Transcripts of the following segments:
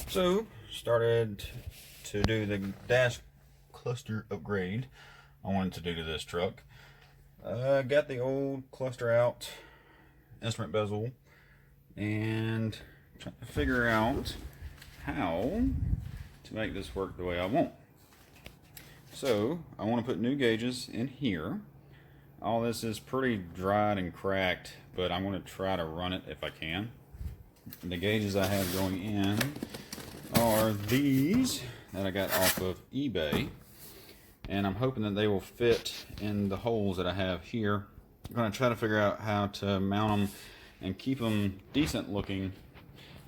So, started to do the dash cluster upgrade I wanted to do to this truck. Got the old cluster out, instrument bezel, and trying to figure out how to make this work the way I want. So, I want to put new gauges in here. All this is pretty dried and cracked, but I'm going to try to run it if I can. The gauges I have going in are these that I got off of eBay, and I'm hoping that they will fit in the holes that I have here. I'm going to try to figure out how to mount them and keep them decent looking,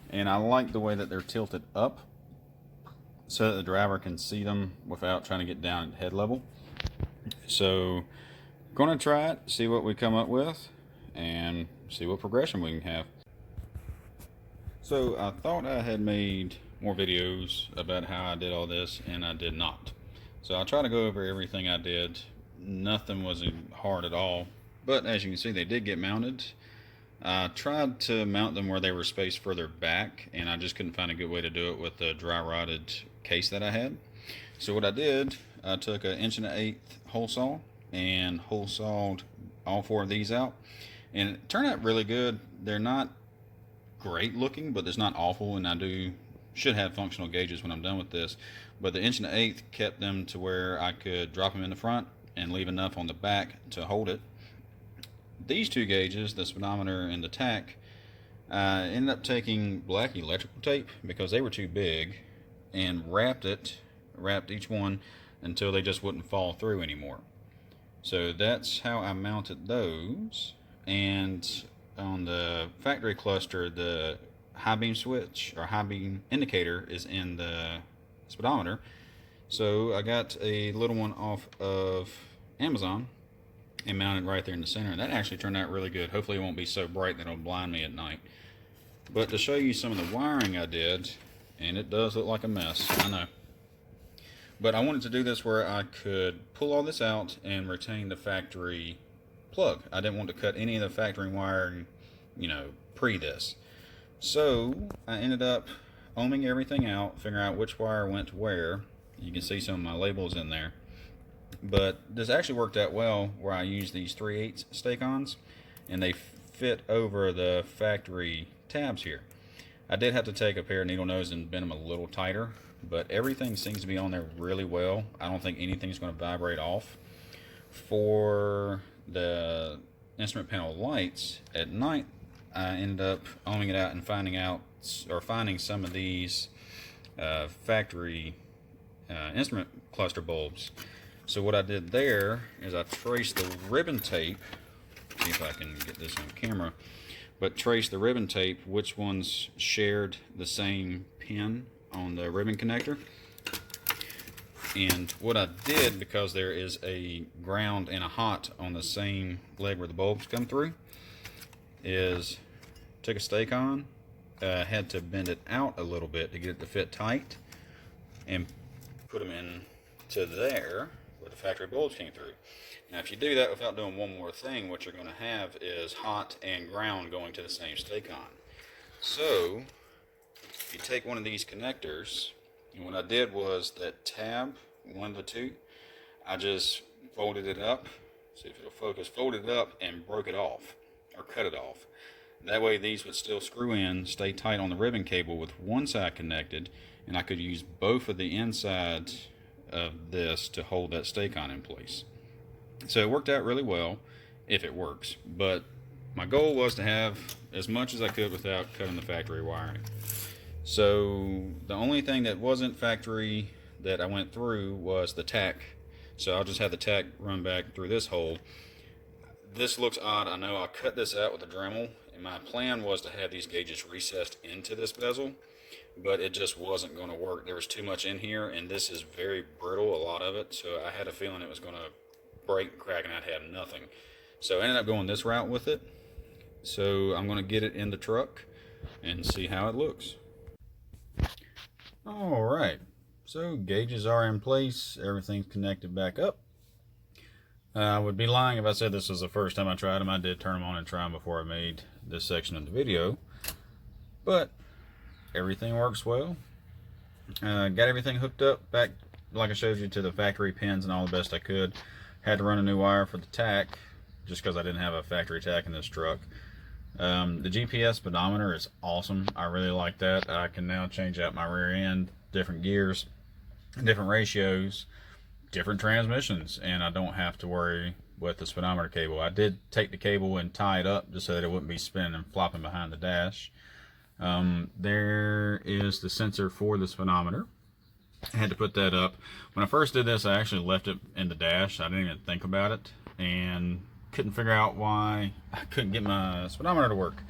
and I like the way that they're tilted up so that the driver can see them without trying to get down at head level. So going to try it, see what we come up with, and see what progression we can have. So I thought I had made more videos about how I did all this, and I did not. So I'll try to go over everything I did. Nothing was hard at all, but as you can see, they did get mounted. I tried to mount them where they were spaced further back, and I just couldn't find a good way to do it with the dry rotted case that I had. So what I did, I took an 1 1/8 hole saw and hole sawed all 4 of these out, and it turned out really good. They're not great looking, but it's not awful, and I should have functional gauges when I'm done with this. But the 1 1/8 kept them to where I could drop them in the front and leave enough on the back to hold it. These 2 gauges, the speedometer and the tach, I ended up taking black electrical tape because they were too big, and wrapped each one until they just wouldn't fall through anymore. So that's how I mounted those. And on the factory cluster, the high beam switch or high beam indicator is in the speedometer. So I got a little one off of Amazon and mounted right there in the center, and that actually turned out really good. Hopefully it won't be so bright that it'll blind me at night. But to show you some of the wiring I did, and it does look like a mess, I know, but I wanted to do this where I could pull all this out and retain the factory plug. I didn't want to cut any of the factory wiring, pre this. So I ended up ohming everything out, figuring out which wire went to where. You can see some of my labels in there. But this actually worked out well where I used these 3/8 stake-ons, and they fit over the factory tabs here. I did have to take a pair of needle nose and bend them a little tighter, but everything seems to be on there really well. I don't think anything's going to vibrate off. For the instrument panel lights at night, I ended up ohming it out and finding some of these factory instrument cluster bulbs. So what I did there is I traced the ribbon tape, see if I can get this on camera, but traced the ribbon tape, which ones shared the same pin on the ribbon connector. And what I did, because there is a ground and a hot on the same leg where the bulbs come through, is took a stake on, had to bend it out a little bit to get it to fit tight, and put them in to there where the factory bulbs came through. Now if you do that without doing one more thing, what you're going to have is hot and ground going to the same stake on. So if you take one of these connectors, and what I did was that tab, 1 to 2, I just folded it up, see if it'll focus, folded it up and broke it off, or cut it off. That way these would still screw in, stay tight on the ribbon cable with one side connected, and I could use both of the insides of this to hold that stake-on in place. So it worked out really well, if it works, but my goal was to have as much as I could without cutting the factory wiring. So the only thing that wasn't factory that I went through was the tach. So I'll just have the tach run back through this hole. This looks odd, I know. I cut this out with a Dremel, and my plan was to have these gauges recessed into this bezel, but it just wasn't going to work. There was too much in here, and this is very brittle, a lot of it, so I had a feeling it was going to break and crack and I'd have nothing. So I ended up going this route with it. So I'm going to get it in the truck and see how it looks. Alright, so gauges are in place, everything's connected back up. I would be lying if I said this was the first time I tried them. I did turn them on and try them before I made this section of the video, but everything works well. Got everything hooked up back, like I showed you, to the factory pins and all the best I could. Had to run a new wire for the tack, just because I didn't have a factory tack in this truck. The GPS speedometer is awesome. I really like that. I can now change out my rear end, different gears, different ratios, different transmissions, and I don't have to worry with the speedometer cable. I did take the cable and tie it up just so that it wouldn't be spinning and flopping behind the dash. There is the sensor for the speedometer. I had to put that up. When I first did this, I actually left it in the dash. I didn't even think about it and couldn't figure out why I couldn't get my speedometer to work.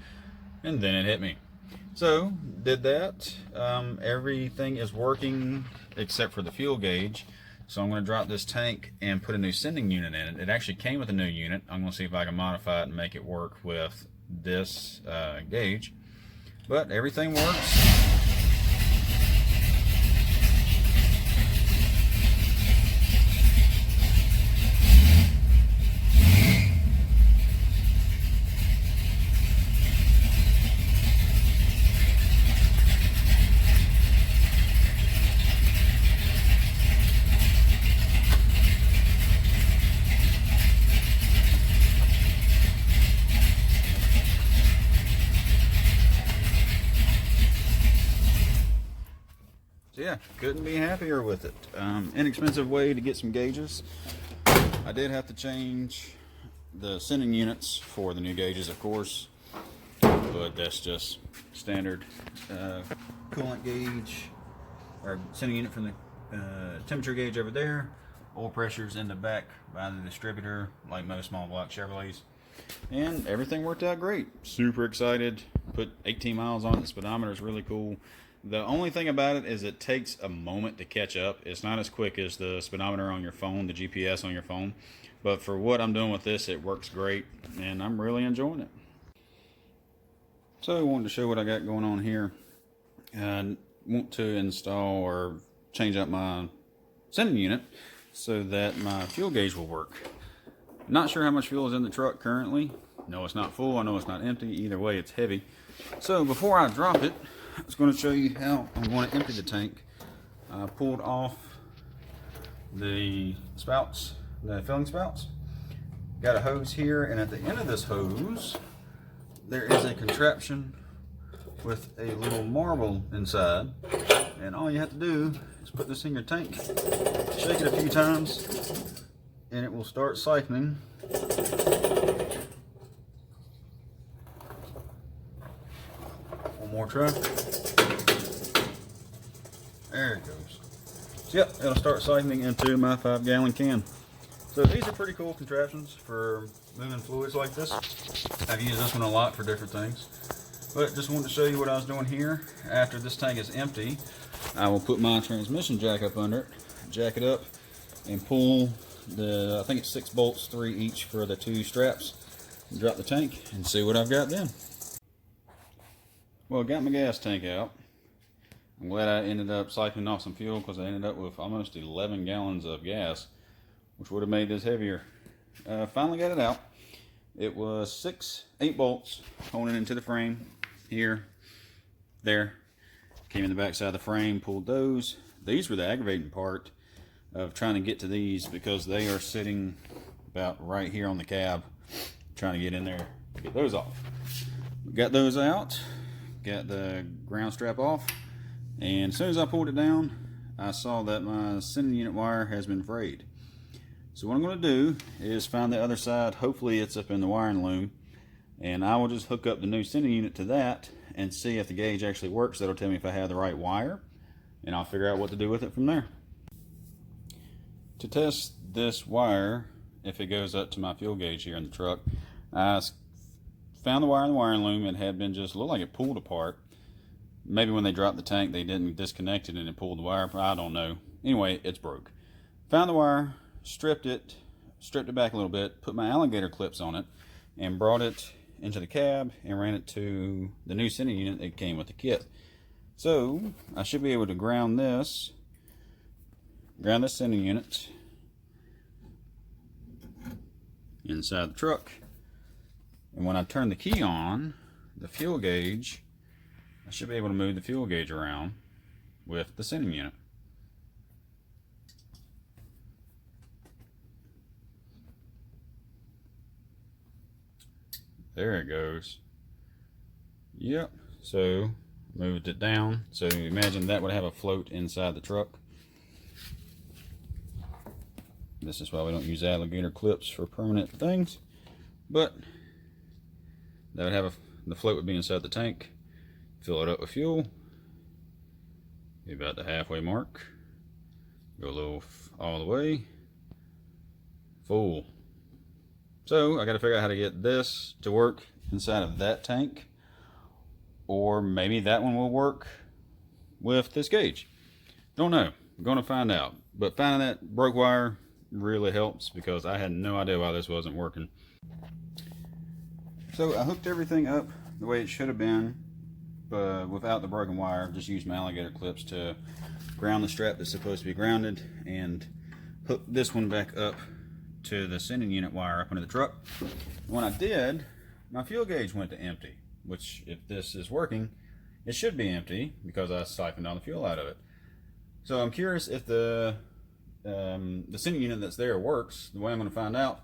And then it hit me. So, did that. Everything is working except for the fuel gauge. So I'm going to drop this tank and put a new sending unit in it. It actually came with a new unit. I'm going to see if I can modify it and make it work with this gauge. But everything works. Yeah, couldn't be happier with it. Inexpensive way to get some gauges. I did have to change the sending units for the new gauges, of course, but that's just standard coolant gauge, or sending unit from the temperature gauge over there. Oil pressure's in the back by the distributor, like most small block Chevrolets. And everything worked out great. Super excited. Put 18 miles on it. The speedometer is really cool. The only thing about it is it takes a moment to catch up. It's not as quick as the speedometer on your phone, the GPS on your phone. But for what I'm doing with this, it works great, and I'm really enjoying it. So I wanted to show what I got going on here. I want to install or change out my sending unit so that my fuel gauge will work. Not sure how much fuel is in the truck currently. No, it's not full. I know it's not empty. Either way, it's heavy. So before I drop it, I was going to show you how I'm going to empty the tank. I pulled off the spouts, the filling spouts. Got a hose here, and at the end of this hose, there is a contraption with a little marble inside. And all you have to do is put this in your tank, shake it a few times, and it will start siphoning. One more try. There it goes. So yep, it'll start siphoning into my 5-gallon can. So these are pretty cool contraptions for moving fluids like this. I've used this one a lot for different things. But just wanted to show you what I was doing here. After this tank is empty, I will put my transmission jack up under it, jack it up, and pull the, I think it's 6 bolts, 3 each for the 2 straps. Drop the tank and see what I've got then. Well, I got my gas tank out. I'm glad I ended up siphoning off some fuel because I ended up with almost 11 gallons of gas, which would have made this heavier. Finally got it out. It was 8 bolts holding into the frame here, there. Came in the back side of the frame, pulled those. These were the aggravating part of trying to get to these because they are sitting about right here on the cab, trying to get in there to get those off. Got those out, got the ground strap off, and as soon as I pulled it down, I saw that my sending unit wire has been frayed. So what I'm going to do is find the other side. Hopefully it's up in the wiring loom, and I will just hook up the new sending unit to that and see if the gauge actually works. That'll tell me if I have the right wire, and I'll figure out what to do with it from there. To test this wire, if it goes up to my fuel gauge here in the truck, I found the wire in the wiring loom. It had been just looked like it pulled apart. Maybe when they dropped the tank they didn't disconnect it and it pulled the wire. I don't know. Anyway, it's broke. Found the wire, stripped it back a little bit, put my alligator clips on it, and brought it into the cab and ran it to the new sending unit that came with the kit. So I should be able to ground this sending unit inside the truck, and when I turn the key on the fuel gauge, I should be able to move the fuel gauge around with the sending unit. There it goes. Yep. So moved it down. So imagine that would have a float inside the truck. This is why we don't use alligator clips for permanent things. But that would have the float would be inside the tank. Fill it up with fuel. Be about the halfway mark. Go a little all the way. Full. So I got to figure out how to get this to work inside of that tank, or maybe that one will work with this gauge. Don't know. I'm going to find out. But finding that broke wire really helps, because I had no idea why this wasn't working. So I hooked everything up the way it should have been, but without the broken wire. Just used my alligator clips to ground the strap that's supposed to be grounded, and hook this one back up to the sending unit wire up into the truck. When I did, my fuel gauge went to empty, which, if this is working, it should be empty because I siphoned all the fuel out of it. So I'm curious if the sending unit that's there works. The way I'm going to find out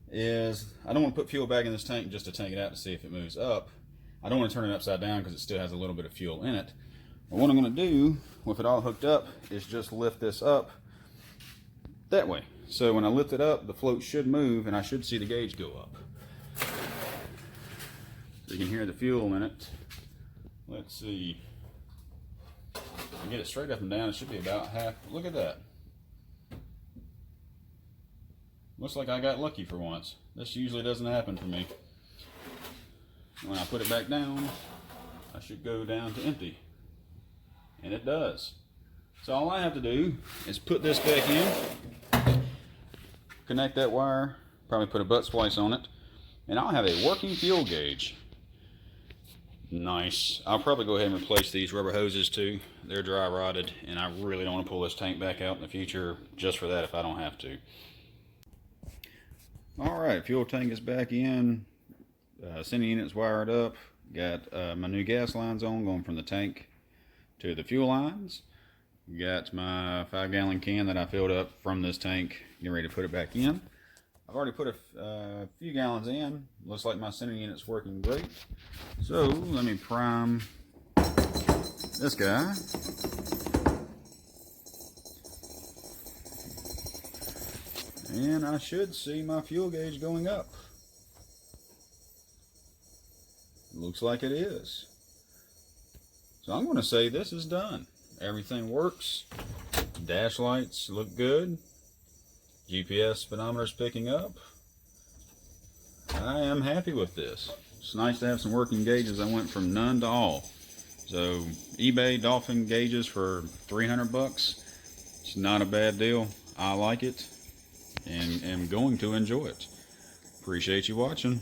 is, I don't want to put fuel back in this tank just to tank it out to see if it moves up. I don't want to turn it upside down because it still has a little bit of fuel in it. But what I'm going to do with it all hooked up is just lift this up that way. So when I lift it up, the float should move and I should see the gauge go up. So you can hear the fuel in it. Let's see. If I get it straight up and down, it should be about half. Look at that. Looks like I got lucky for once. This usually doesn't happen for me. When I put it back down, I should go down to empty. And it does. So all I have to do is put this back in, connect that wire, probably put a butt splice on it, and I'll have a working fuel gauge. Nice. I'll probably go ahead and replace these rubber hoses too. They're dry rotted, and I really don't want to pull this tank back out in the future just for that if I don't have to. Alright, fuel tank is back in. Sending unit's wired up. Got my new gas lines on, going from the tank to the fuel lines. Got my 5-gallon can that I filled up from this tank, getting ready to put it back in. I've already put a few gallons in. Looks like my sending unit's working great. So let me prime this guy. And I should see my fuel gauge going up. Looks like it is. So I'm going to say this is done. Everything works. Dash lights look good. GPS speedometer's picking up. I am happy with this. It's nice to have some working gauges. I went from none to all. So eBay Dolphin gauges for 300 bucks. It's not a bad deal. I like it and am going to enjoy it. Appreciate you watching.